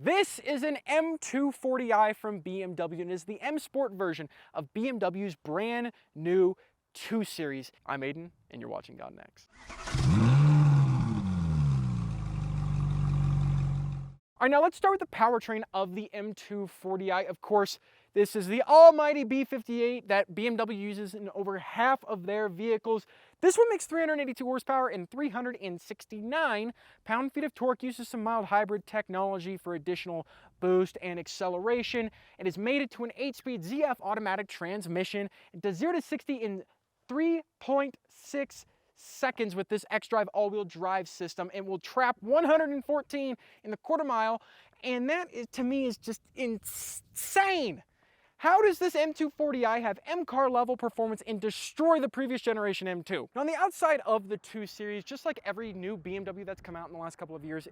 This is an M240i from BMW and is the M Sport version of BMW's brand new 2 Series. I'm Aiden and you're watching Gone Next. All right, now let's start with the powertrain of the M240i. Of course, this is the almighty B58 that BMW uses in over half of their vehicles. This one makes 382 horsepower and 369 pound-feet of torque, uses some mild hybrid technology for additional boost and acceleration. It has made it to an 8-speed ZF automatic transmission. It does 0 to 60 in 3.6 seconds with this xDrive all-wheel drive system, and will trap 114 in the quarter mile, and that is, to me, is just insane. How does this M240i have M-car level performance and destroy the previous generation M2? Now, on the outside of the 2 Series, just like every new BMW that's come out in the last couple of years,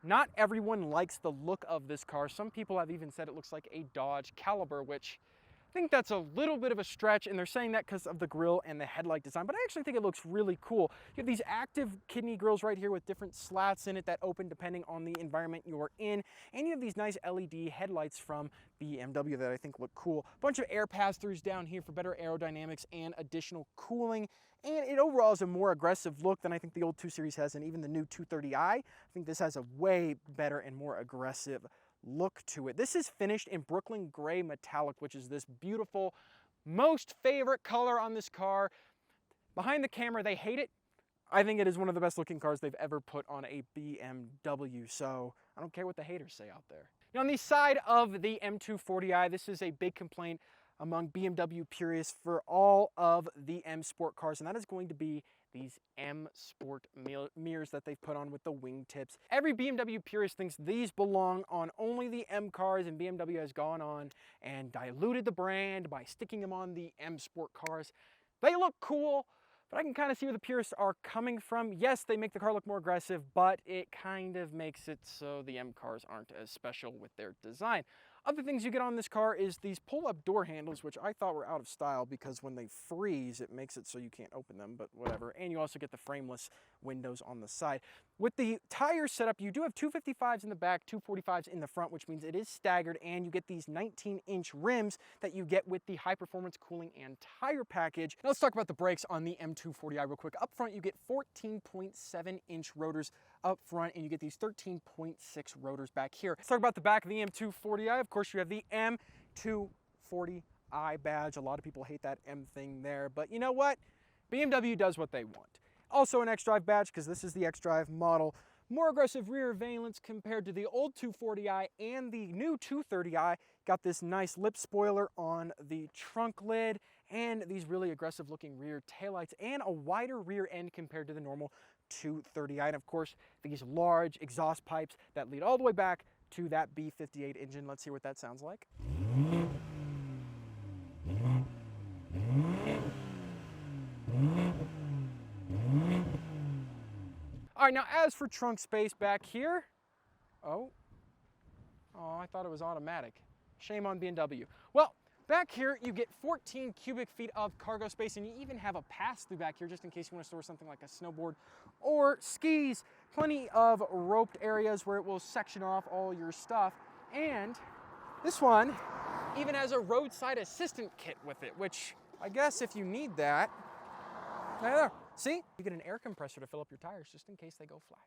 not everyone likes the look of this car. Some people have even said it looks like a Dodge Caliber, which I think that's a little bit of a stretch, and they're saying that because of the grille and the headlight design, but I actually think it looks really cool. You have these active kidney grills right here with different slats in it that open depending on the environment you're in, and you have these nice LED headlights from BMW that I think look cool. A bunch of air pass-throughs down here for better aerodynamics and additional cooling, and it overall is a more aggressive look than I think the old 2 Series has, and even the new 230i. I think this has a way better and more aggressive look to it. This is finished in Brooklyn Gray Metallic, which is this beautiful, most favorite color on this car. Behind the camera, they hate it. I think it is one of the best looking cars they've ever put on a BMW, so I don't care what the haters say out there. Now, on the side of the M240i, this is a big complaint among BMW purists for all of the M Sport cars, and that is going to be these M Sport mirrors that they've put on with the wingtips. Every BMW purist thinks these belong on only the M cars, and BMW has gone on and diluted the brand by sticking them on the M Sport cars. They look cool, but I can kind of see where the purists are coming from. Yes, they make the car look more aggressive, but it kind of makes it so the M cars aren't as special with their design. Other things you get on this car is these pull-up door handles, which I thought were out of style because when they freeze, it makes it so you can't open them, but whatever. And you also get the frameless windows on the side. With the tire setup, you do have 255s in the back, 245s in the front, which means it is staggered, and you get these 19-inch rims that you get with the high-performance cooling and tire package. Now let's talk about the brakes on the M240i real quick. Up front, you get 14.7-inch rotors up front, and you get these 13.6 rotors back here. Let's talk about the back of the M240i. Of course, you have the M240i badge. A lot of people hate that M thing there, but you know what? BMW does what they want. Also an xDrive badge, because this is the xDrive model. More aggressive rear valence compared to the old 240i and the new 230i. Got this nice lip spoiler on the trunk lid, and these really aggressive looking rear taillights, and a wider rear end compared to the normal 230i. And of course, these large exhaust pipes that lead all the way back to that B58 engine. Let's hear what that sounds like. All right, now as for trunk space back here, oh, I thought it was automatic. Shame on BMW. Well, back here you get 14 cubic feet of cargo space, and you even have a pass-through back here just in case you want to store something like a snowboard or skis. Plenty of roped areas where it will section off all your stuff. And this one even has a roadside assistant kit with it, which I guess if you need that, there. See? You get an air compressor to fill up your tires just in case they go flat.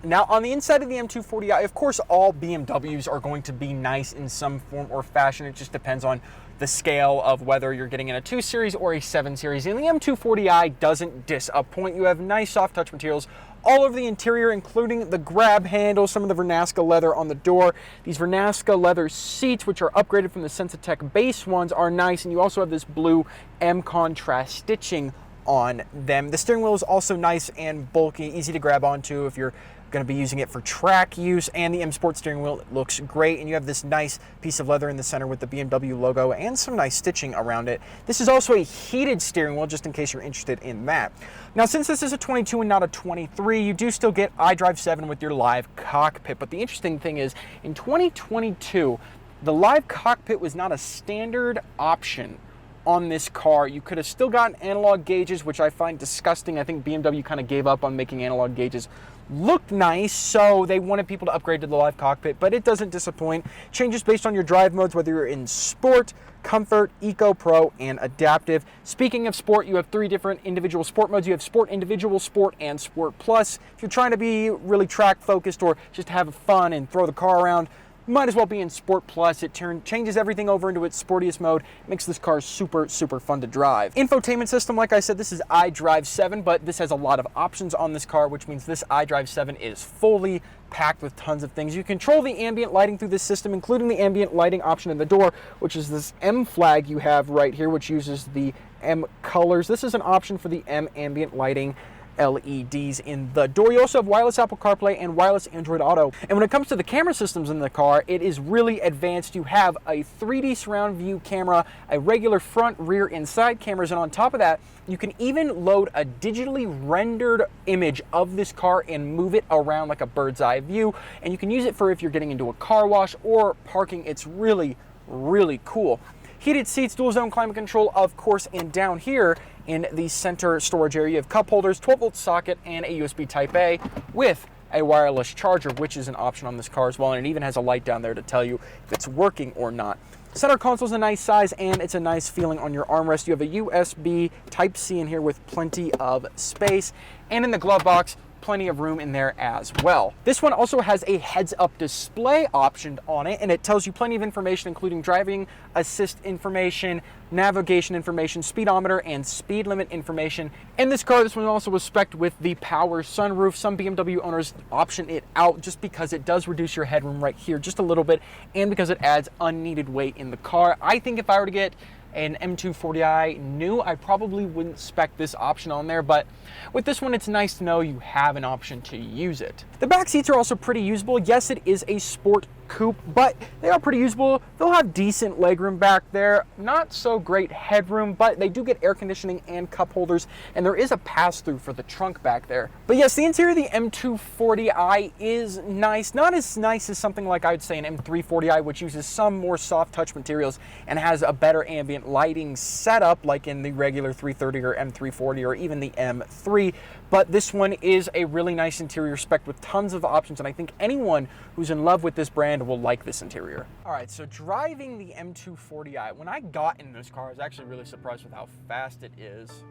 Now, on the inside of the M240i, of course, all BMWs are going to be nice in some form or fashion. It just depends on the scale of whether you're getting in a 2 Series or a 7 Series. And the M240i doesn't disappoint. You have nice soft touch materials all over the interior, including the grab handle, some of the Vernasca leather on the door. These Vernasca leather seats, which are upgraded from the Sensatec base ones, are nice. And you also have this blue M contrast stitching on them. The steering wheel is also nice and bulky, easy to grab onto if you're going to be using it for track use, and the M Sport steering wheel looks great, and you have this nice piece of leather in the center with the BMW logo and some nice stitching around it. This is also a heated steering wheel, just in case you're interested in that. Now, since this is a 22 and not a 23, you do still get iDrive 7 with your live cockpit, but the interesting thing is, in 2022, the live cockpit was not a standard option on this car. You could have still gotten analog gauges, which I find disgusting. I think BMW kind of gave up on making analog gauges look nice, so they wanted people to upgrade to the live cockpit, but it doesn't disappoint. Changes based on your drive modes, whether you're in Sport, Comfort, Eco, Pro, and Adaptive. Speaking of Sport, you have 3 different individual Sport modes. You have Sport Individual, Sport, and Sport Plus. If you're trying to be really track focused or just have fun and throw the car around, might as well be in Sport Plus. It changes everything over into its sportiest mode. It makes this car super, super fun to drive. Infotainment system, like I said, this is iDrive 7, but this has a lot of options on this car, which means this iDrive 7 is fully packed with tons of things. You control the ambient lighting through this system, including the ambient lighting option in the door, which is this M flag you have right here, which uses the M colors. This is an option for the M ambient lighting LEDs in the door. You also have wireless Apple CarPlay and wireless Android Auto. And when it comes to the camera systems in the car, it is really advanced. You have a 3D surround view camera, a regular front, rear, and side cameras, and on top of that, you can even load a digitally rendered image of this car and move it around like a bird's eye view. And you can use it for if you're getting into a car wash or parking. It's really, really cool. Heated seats, dual zone climate control, of course, and down here in the center storage area, you have cup holders, 12-volt socket, and a USB Type-A with a wireless charger, which is an option on this car as well, and it even has a light down there to tell you if it's working or not. Center console is a nice size, and it's a nice feeling on your armrest. You have a USB Type-C in here with plenty of space, and in the glove box, plenty of room in there as well. This one also has a heads-up display option on it, and it tells you plenty of information, including driving assist information, navigation information, speedometer, and speed limit information. In this car, this one also was spec'd with the power sunroof. Some BMW owners option it out just because it does reduce your headroom right here just a little bit, and because it adds unneeded weight in the car. I think if I were to get an M240i new, I probably wouldn't spec this option on there, but with this one, it's nice to know you have an option to use it. The back seats are also pretty usable. Yes, it is a sport coupe, but they are pretty usable. They'll have decent legroom back there, not so great headroom, but they do get air conditioning and cup holders, and there is a pass-through for the trunk back there. But yes, the interior of the M240i is nice. Not as nice as something like, I would say, an M340i, which uses some more soft touch materials and has a better ambient lighting setup, like in the regular 330 or M340 or even the M3. But this one is a really nice interior spec with tons of options, and I think anyone who's in love with this brand will like this interior. All right, so driving the M240i, when I got in this car, I was actually really surprised with how fast it is.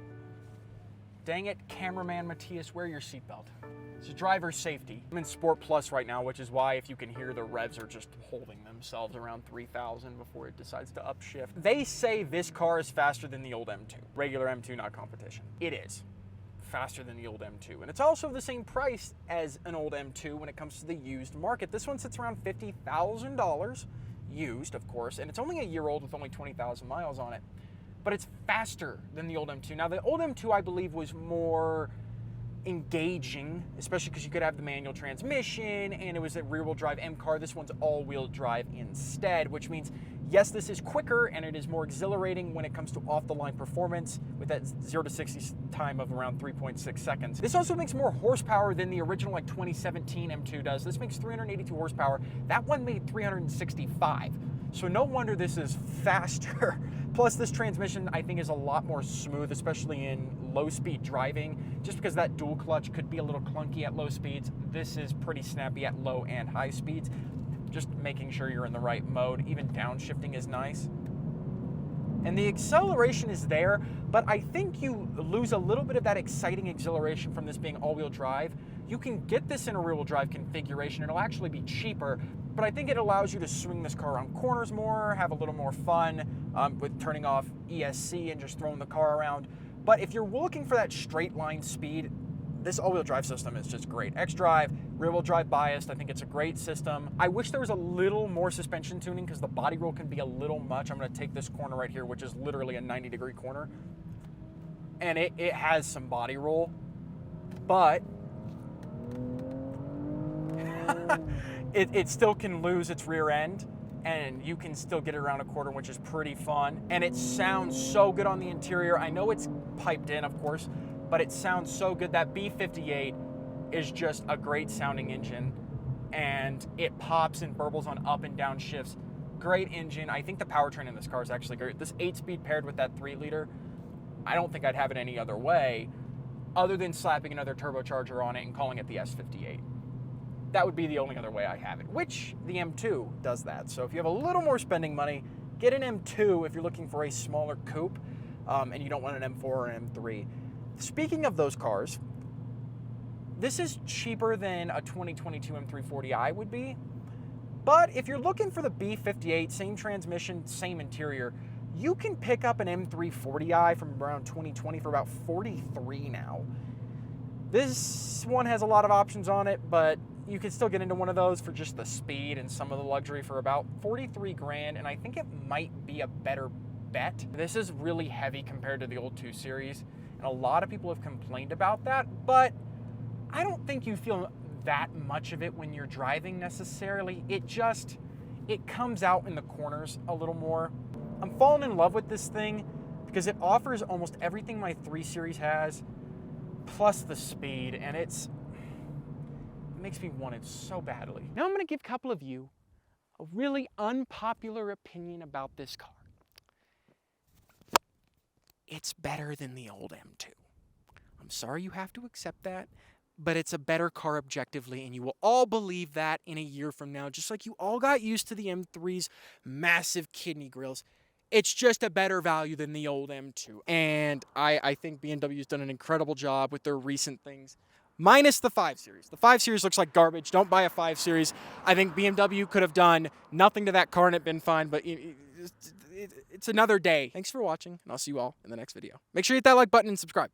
Dang it, cameraman Matthias, wear your seatbelt. It's driver safety. I'm in Sport Plus right now, which is why, if you can hear, the revs are just holding themselves around 3,000 before it decides to upshift. They say this car is faster than the old M2. Regular M2, not competition. It is faster than the old M2, and it's also the same price as an old M2 when it comes to the used market. This one sits around $50,000 used, of course, and it's only a year old with only 20,000 miles on it, but it's faster than the old M2. Now, the old M2, I believe, was more engaging, especially because you could have the manual transmission and it was a rear-wheel drive M car. This one's all-wheel drive instead, which means, yes, this is quicker and it is more exhilarating when it comes to off-the-line performance with that 0 to 60 time of around 3.6 seconds. This also makes more horsepower than the original, like, 2017 M2 does. This makes 382 horsepower. That one made 365. So no wonder this is faster. Plus, this transmission, I think, is a lot more smooth, especially in low-speed driving, just because that dual clutch could be a little clunky at low speeds. This is pretty snappy at low and high speeds, just making sure you're in the right mode. Even downshifting is nice. And the acceleration is there, but I think you lose a little bit of that exciting exhilaration from this being all-wheel drive. You can get this in a rear-wheel drive configuration. It'll actually be cheaper, but I think it allows you to swing this car around corners more, have a little more fun with turning off ESC and just throwing the car around. But if you're looking for that straight line speed, this all-wheel drive system is just great. X-Drive, rear-wheel drive biased, I think it's a great system. I wish there was a little more suspension tuning because the body roll can be a little much. I'm gonna take this corner right here, which is literally a 90-degree corner, and it has some body roll, but it still can lose its rear end, and you can still get it around a corner, which is pretty fun. And it sounds so good on the interior. I know it's piped in, of course, but it sounds so good. That B58 is just a great sounding engine, and it pops and burbles on up and down shifts great engine. I think the powertrain in this car is actually great. This 8-speed paired with that 3-liter, I don't think I'd have it any other way other than slapping another turbocharger on it and calling it the S58. That would be the only other way I have it, which the M2 does that. So if you have a little more spending money, get an M2 if you're looking for a smaller coupe and you don't want an M4 or an M3. Speaking of those cars, this is cheaper than a 2022 M340i would be. But if you're looking for the B58, same transmission, same interior, you can pick up an M340i from around 2020 for about $43 now. This one has a lot of options on it, but you can still get into one of those for just the speed and some of the luxury for about 43 grand, and I think it might be a better bet. This is really heavy compared to the old 2 Series, and a lot of people have complained about that, but I don't think you feel that much of it when you're driving necessarily. It comes out in the corners a little more. I'm falling in love with this thing because it offers almost everything my 3 Series has, plus the speed, and it makes me want it so badly. Now I'm gonna give a couple of you a really unpopular opinion about this car. It's better than the old M2. I'm sorry you have to accept that, but it's a better car objectively, and you will all believe that in a year from now, just like you all got used to the M3's massive kidney grills. It's just a better value than the old M2. And I think BMW's done an incredible job with their recent things, minus the 5 Series. The 5 Series looks like garbage. Don't buy a 5 Series. I think BMW could have done nothing to that car and it been fine, but it's another day. Thanks for watching, and I'll see you all in the next video. Make sure you hit that like button and subscribe.